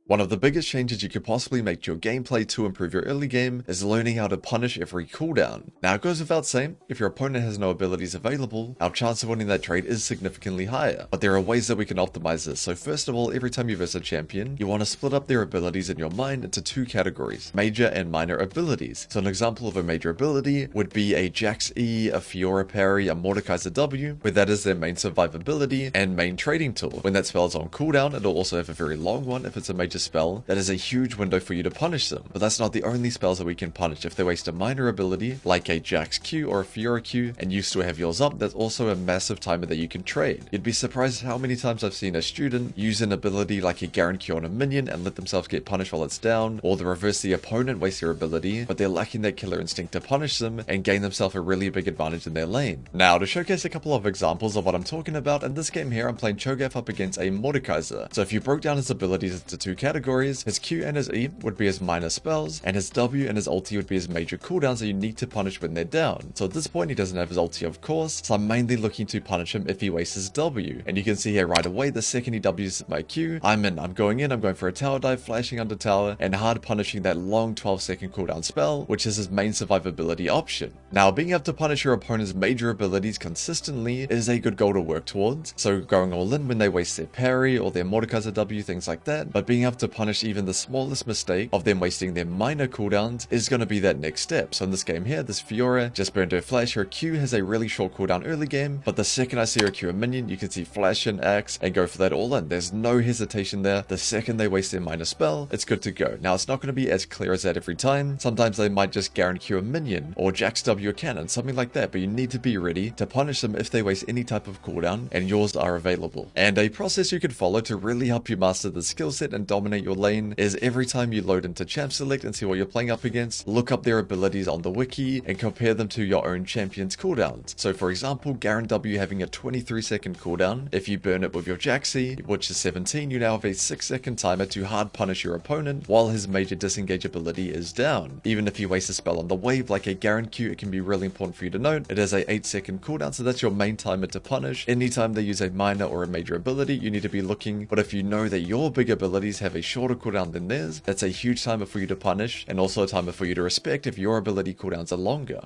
One of the biggest changes you could possibly make to your gameplay to improve your early game is learning how to punish every cooldown. Now it goes without saying, if your opponent has no abilities available, our chance of winning that trade is significantly higher, but there are ways that we can optimize this. So first of all, every time you verse a champion, you want to split up their abilities in your mind into two categories, major and minor abilities. So an example of a major ability would be a Jax E, a Fiora parry, a Mordekaiser W, where that is their main survivability and main trading tool. When that spell is on cooldown, it'll also have a very long one if it's a major spell. That is a huge window for you to punish them, but that's not the only spells that we can punish. If they waste a minor ability like a Jax Q or a Fiora Q and you still have yours up, that's also a massive timer that you can trade. You'd be surprised how many times I've seen a student use an ability like a Garen Q on a minion and let themselves get punished while it's down, or the reverse, the opponent wastes their ability but they're lacking that killer instinct to punish them and gain themselves a really big advantage in their lane. Now to showcase a couple of examples of what I'm talking about, in this game here I'm playing Cho'Gath up against a Mordekaiser. So if you broke down his abilities into two categories, his Q and his E would be his minor spells, and his W and his ulti would be his major cooldowns that you need to punish when they're down. So at this point he doesn't have his ulti of course, so I'm mainly looking to punish him if he wastes his W. And you can see here right away, the second he W's my Q, I'm going for a tower dive, flashing under tower, and hard punishing that long 12-second cooldown spell, which is his main survivability option. Now being able to punish your opponent's major abilities consistently is a good goal to work towards, so going all in when they waste their parry or their Mordekaiser W, things like that, but being able to punish even the smallest mistake of them wasting their minor cooldowns is going to be that next step. So in this game here, this Fiora just burned her flash. Her Q has a really short cooldown early game, but the second I see her Q a minion, you can see flash and axe and go for that all in. There's no hesitation there. The second they waste their minor spell, it's good to go. Now it's not going to be as clear as that every time. Sometimes they might just Garen Q a minion or Jax W a cannon, something like that, but you need to be ready to punish them if they waste any type of cooldown and yours are available. And a process you could follow to really help you master the skill set and dominate your lane is every time you load into champ select and see what you're playing up against, look up their abilities on the wiki and compare them to your own champion's cooldowns. So for example, Garen W having a 23-second cooldown, if you burn it with your Jaxi, which is 17, you now have a 6-second timer to hard punish your opponent while his major disengage ability is down. Even if you waste a spell on the wave like a Garen Q, it can be really important for you to note, it has a 8-second cooldown, so that's your main timer to punish. Anytime they use a minor or a major ability, you need to be looking, but if you know that your big abilities have a shorter cooldown than theirs, that's a huge timer for you to punish, and also a timer for you to respect if your ability cooldowns are longer.